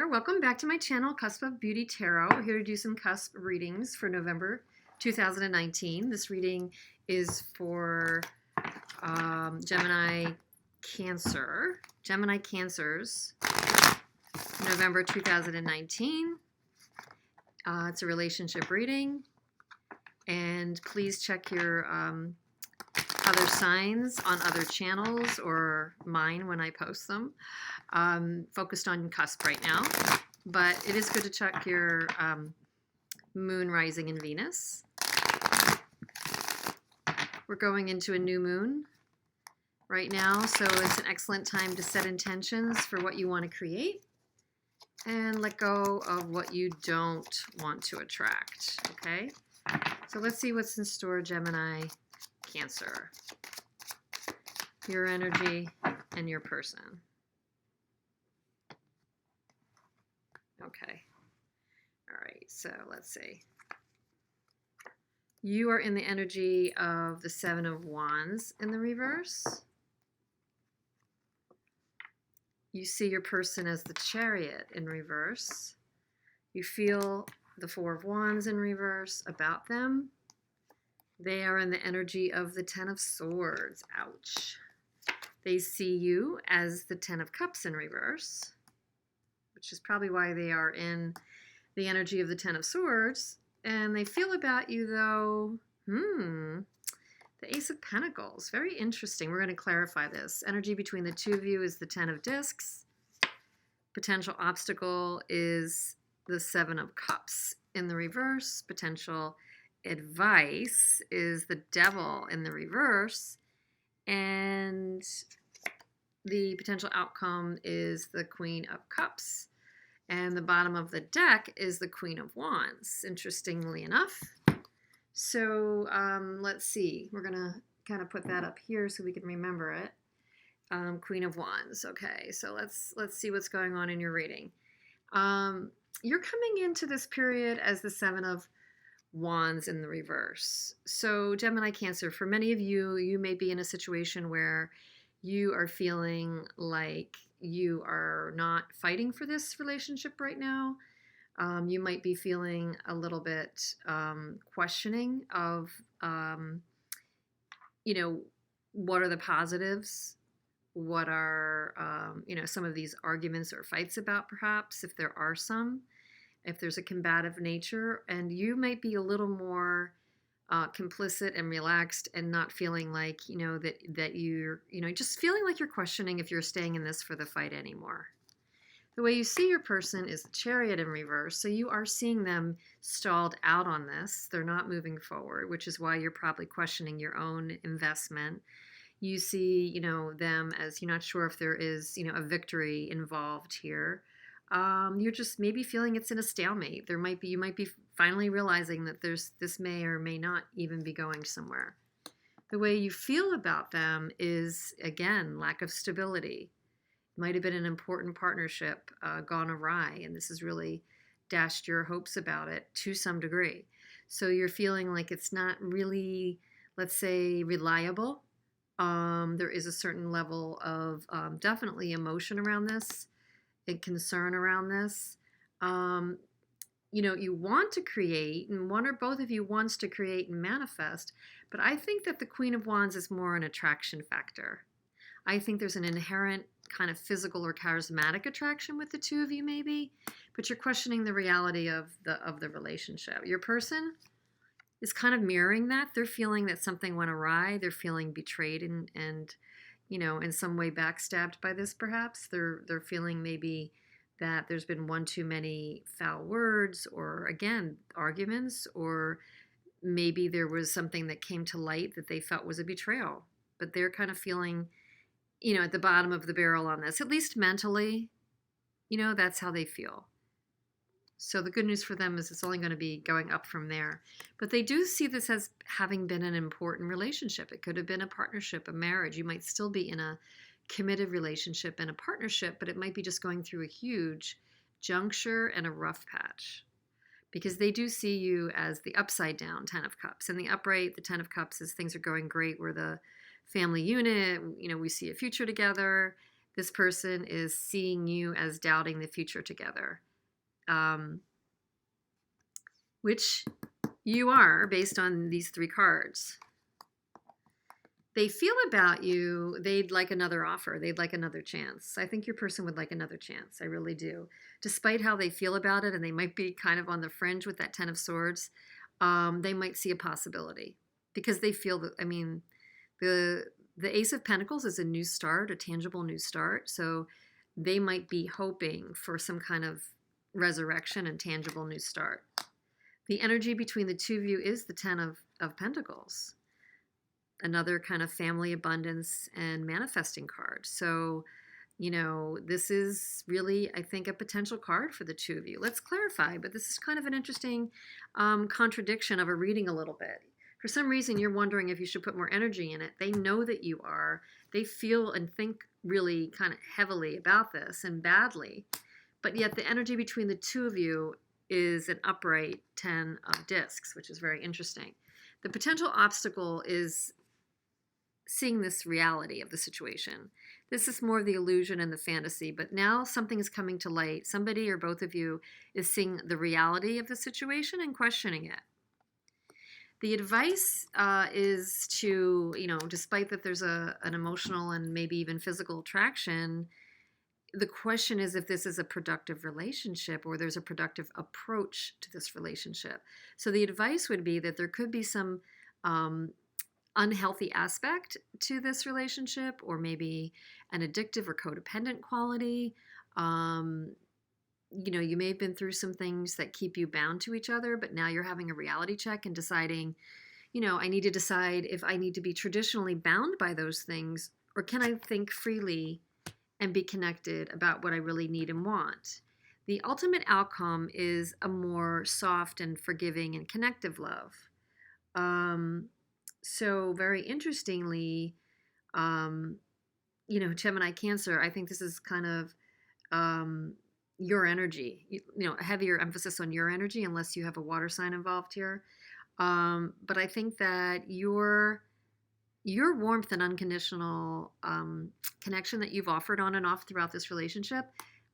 Welcome back to my channel, Cusp of Beauty Tarot. We're here to do some cusp readings for November 2019. This reading is for Gemini Cancer, Gemini Cancers, November 2019. It's a relationship reading, and please check your other signs on other channels or mine when I post them. Focused on cusp right now, but it is good to check your moon rising in Venus. We're going into a new moon right now, so it's an excellent time to set intentions for what you want to create and let go of what you don't want to attract, okay? So let's see what's in store, Gemini Cancer. Your energy and your person. Okay. All right. So let's see. You are in the energy of the Seven of Wands in the reverse. You see your person as the Chariot in reverse. You feel the Four of Wands in reverse about them. They are in the energy of the Ten of Swords. Ouch. They see you as the Ten of Cups in reverse, which is probably why they are in the energy of the Ten of Swords. And they feel about you, though, the Ace of Pentacles. Very interesting. We're going to clarify this. Energy between the two of you is the Ten of Discs. Potential obstacle is the Seven of Cups in the reverse. Potential advice is the Devil in the reverse. And the potential outcome is the Queen of Cups. And the bottom of the deck is the Queen of Wands, interestingly enough. So let's see. We're going to kind of put that up here so we can remember it. Queen of Wands. Okay, so let's see what's going on in your reading. You're coming into this period as the Seven of Wands in the reverse. So Gemini Cancer, for many of you, you may be in a situation where you are feeling like you are not fighting for this relationship right now. You might be feeling a little bit questioning of, what are the positives? What are, some of these arguments or fights about, perhaps, if there are some, if there's a combative nature, and you might be a little more complicit and relaxed and not feeling like, that you're, just feeling like you're questioning if you're staying in this for the fight anymore. The way you see your person is the Chariot in reverse, so you are seeing them stalled out on this. They're not moving forward, which is why you're probably questioning your own investment. You see, them as you're not sure if there is, a victory involved here. You're just maybe feeling it's in a stalemate. You might be finally realizing that this may or may not even be going somewhere. The way you feel about them is, again, lack of stability. Might have been an important partnership gone awry, and this has really dashed your hopes about it to some degree. So you're feeling like it's not really, let's say, reliable. There is a certain level of definitely emotion around this and concern around this. You want to create, and one or both of you wants to create and manifest, but I think that the Queen of Wands is more an attraction factor. I think there's an inherent kind of physical or charismatic attraction with the two of you, maybe, but you're questioning the reality of the relationship. Your person is kind of mirroring that. They're feeling that something went awry. They're feeling betrayed and in some way backstabbed by this, perhaps. They're feeling maybe that there's been one too many foul words, or again, arguments, or maybe there was something that came to light that they felt was a betrayal. But they're kind of feeling, at the bottom of the barrel on this, at least mentally, that's how they feel. So the good news for them is it's only going to be going up from there. But they do see this as having been an important relationship. It could have been a partnership, a marriage. You might still be in a committed relationship and a partnership, but it might be just going through a huge juncture and a rough patch. Because they do see you as the upside down Ten of Cups. And the upright, the Ten of Cups, is things are going great. We're the family unit. We see a future together. this person is seeing you as doubting the future together, which you are based on these 3 cards. They feel about you, they'd like another offer. They'd like another chance. I think your person would like another chance. I really do. Despite how they feel about it, and they might be kind of on the fringe with that 10 of Swords, they might see a possibility because they feel that, I mean, the Ace of Pentacles is a new start, a tangible new start. So they might be hoping for some kind of resurrection and tangible new start. The energy between the 2 of you is the 10 of Pentacles. Another kind of family abundance and manifesting card. So, you know, this is really, I think, a potential card for the 2 of you. Let's clarify, but this is kind of an interesting contradiction of a reading a little bit. For some reason, you're wondering if you should put more energy in it. They know that you are. They feel and think really kind of heavily about this and badly. But yet the energy between the 2 of you is an upright 10 of discs, which is very interesting. The potential obstacle is seeing this reality of the situation. This is more of the illusion and the fantasy, but now something is coming to light. Somebody or both of you is seeing the reality of the situation and questioning it. The advice is to, you know, despite that there's an emotional and maybe even physical attraction, the question is if this is a productive relationship or there's a productive approach to this relationship. So the advice would be that there could be some unhealthy aspect to this relationship, or maybe an addictive or codependent quality. You know, you may have been through some things that keep you bound to each other, but now you're having a reality check and deciding, you know, I need to decide if I need to be traditionally bound by those things, or can I think freely and be connected about what I really need and want. The ultimate outcome is a more soft and forgiving and connective love. So very interestingly, you know, Gemini Cancer, I think this is kind of your energy, you know, a heavier emphasis on your energy unless you have a water sign involved here. But I think that your warmth and unconditional connection that you've offered on and off throughout this relationship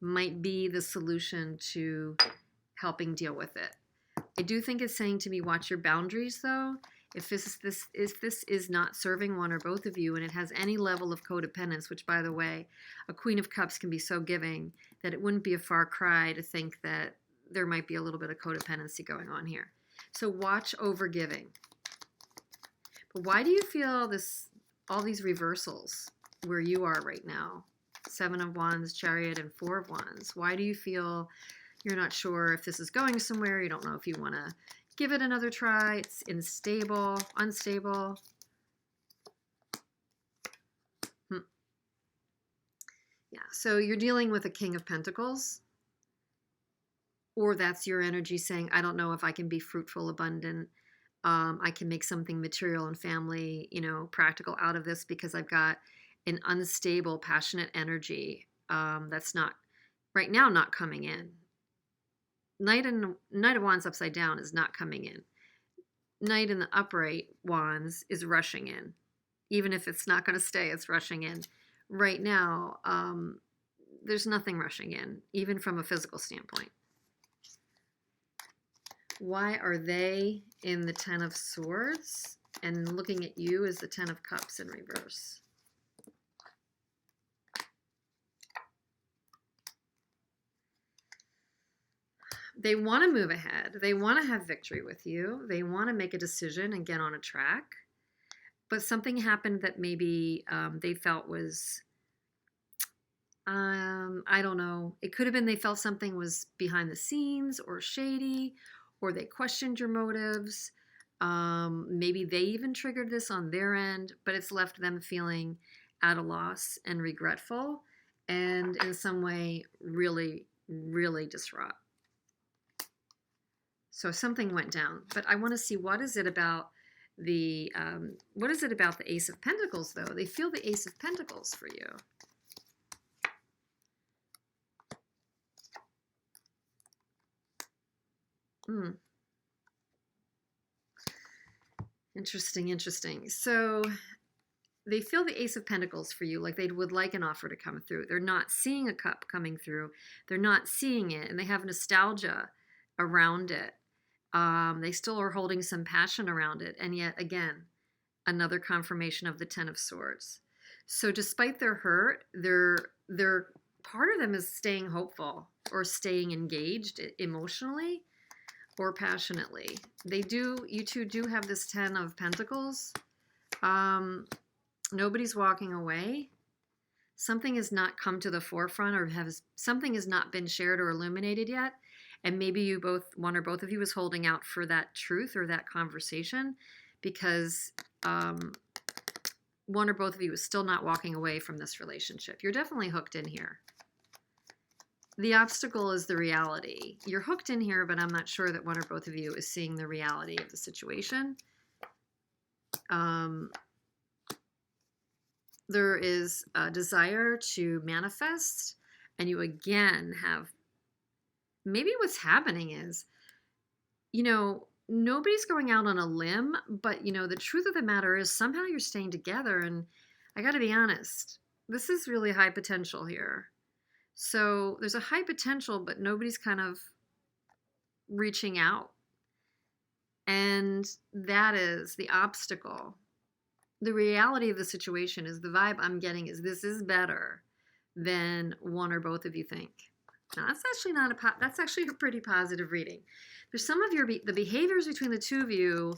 might be the solution to helping deal with it. I do think it's saying to me, watch your boundaries though. If this is not serving one or both of you and it has any level of codependence, which by the way, a Queen of Cups can be so giving that it wouldn't be a far cry to think that there might be a little bit of codependency going on here. So watch over giving. But why do you feel all these reversals where you are right now? 7 of Wands, Chariot, and 4 of Wands. Why do you feel you're not sure if this is going somewhere? You don't know if you want to give it another try. It's unstable. Yeah, so you're dealing with a King of Pentacles. Or that's your energy saying, I don't know if I can be fruitful, abundant. I can make something material and family, you know, practical out of this because I've got an unstable, passionate energy that's not, right now, not coming in. Knight of Wands upside down is not coming in. Knight in the upright Wands is rushing in. Even if it's not going to stay, it's rushing in. Right now, there's nothing rushing in, even from a physical standpoint. Why are they in the 10 of Swords and looking at you as the 10 of Cups in reverse? They want to move ahead. They want to have victory with you. They want to make a decision and get on a track. But something happened that maybe they felt was, I don't know. It could have been they felt something was behind the scenes or shady, or they questioned your motives. Maybe they even triggered this on their end, but it's left them feeling at a loss and regretful and in some way really, really distraught. So something went down, but I want to see what is it about the Ace of Pentacles though? They feel the Ace of Pentacles for you. Interesting. So they feel the Ace of Pentacles for you, like they would like an offer to come through. They're not seeing a cup coming through. They're not seeing it, and they have nostalgia around it. They still are holding some passion around it, and yet again, another confirmation of the Ten of Swords. So despite their hurt, they're part of them is staying hopeful or staying engaged emotionally or passionately. You two do have this Ten of Pentacles. Nobody's walking away. Something has not come to the forefront, or something has not been shared or illuminated yet. And maybe one or both of you is holding out for that truth or that conversation, because one or both of you is still not walking away from this relationship. You're definitely hooked in here. The obstacle is the reality. You're hooked in here, but I'm not sure that one or both of you is seeing the reality of the situation. There is a desire to manifest, and you again have, maybe what's happening is, nobody's going out on a limb, but the truth of the matter is somehow you're staying together. And I got to be honest, this is really high potential here. So there's a high potential, but nobody's kind of reaching out. And that is the obstacle. The reality of the situation is, the vibe I'm getting is this is better than one or both of you think. Now, that's actually a pretty positive reading. There's some of the behaviors between the two of you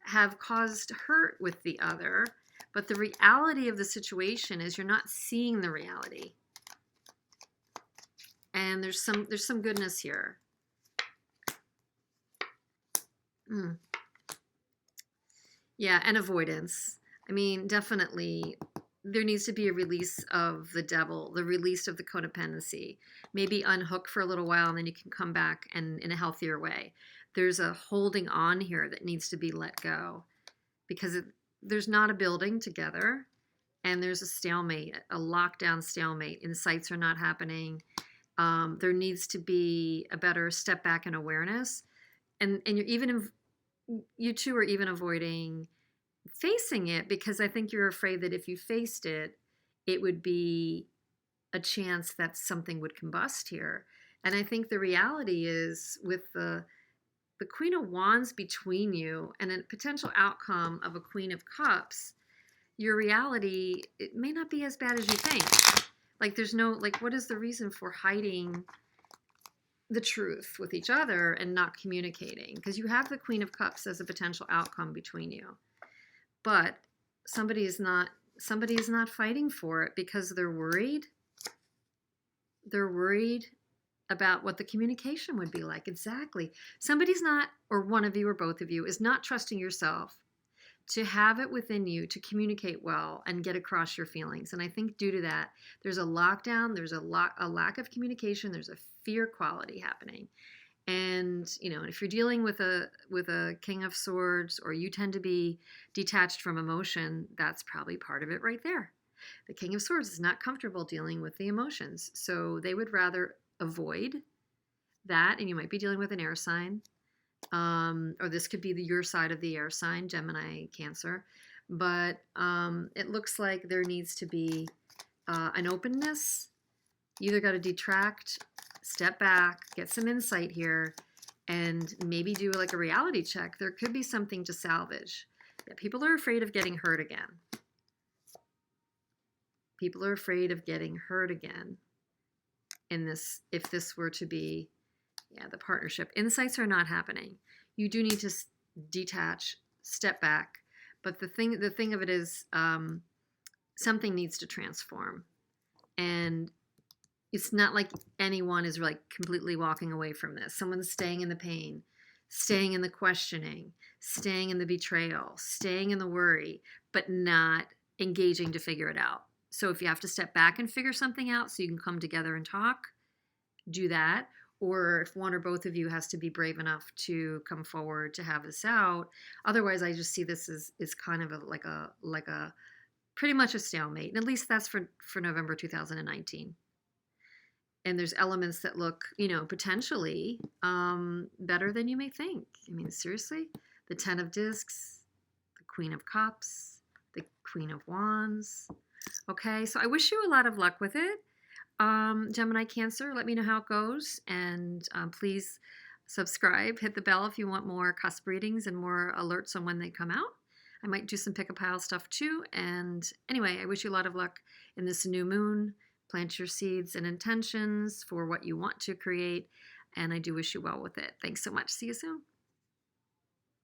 have caused hurt with the other, but the reality of the situation is you're not seeing the reality. And there's some goodness here. Yeah, and avoidance. I mean, definitely there needs to be a release of the devil, the release of the codependency. Maybe unhook for a little while, and then you can come back and in a healthier way. There's a holding on here that needs to be let go, because there's not a building together, and there's a stalemate, a lockdown stalemate. Insights are not happening. There needs to be a better step back in awareness, and you two are even avoiding facing it, because I think you're afraid that if you faced it, it would be a chance that something would combust here. And I think the reality is, with the Queen of Wands between you and a potential outcome of a Queen of Cups, your reality, it may not be as bad as you think. Like, there's no, what is the reason for hiding the truth with each other and not communicating? Because you have the Queen of Cups as a potential outcome between you. But somebody is not fighting for it because they're worried. They're worried about what the communication would be like. Exactly. Somebody's not, or one of you or both of you, is not trusting yourself to have it within you to communicate well and get across your feelings. And I think due to that, there's a lockdown, there's a lack of communication, there's a fear quality happening. And, if you're dealing with a King of Swords, or you tend to be detached from emotion, that's probably part of it right there. The King of Swords is not comfortable dealing with the emotions, so they would rather avoid that. And you might be dealing with an air sign, or this could be your side of the air sign, Gemini, Cancer. But it looks like there needs to be an openness. You either got to detract, step back, get some insight here, and maybe do like a reality check. There could be something to salvage. Yeah, people are afraid of getting hurt again. People are afraid of getting hurt again in this, if this were to be, the partnership. Insights are not happening. You do need to detach, step back. But the thing of it is, something needs to transform. And it's not like anyone is completely walking away from this. Someone's staying in the pain, staying in the questioning, staying in the betrayal, staying in the worry, but not engaging to figure it out. So if you have to step back and figure something out so you can come together and talk, do that. Or if one or both of you has to be brave enough to come forward to have this out. Otherwise, I just see this as kind of like a pretty much a stalemate. And at least that's for November 2019. And there's elements that look, potentially better than you may think. I mean, seriously, the Ten of Discs, the Queen of Cups, the Queen of Wands. Okay, so I wish you a lot of luck with it. Gemini Cancer, let me know how it goes, and please subscribe, hit the bell if you want more cusp readings and more alerts on when they come out. I might do some pick-a-pile stuff too, and anyway, I wish you a lot of luck in this new moon. Plant your seeds and intentions for what you want to create, and I do wish you well with it. Thanks so much. See you soon.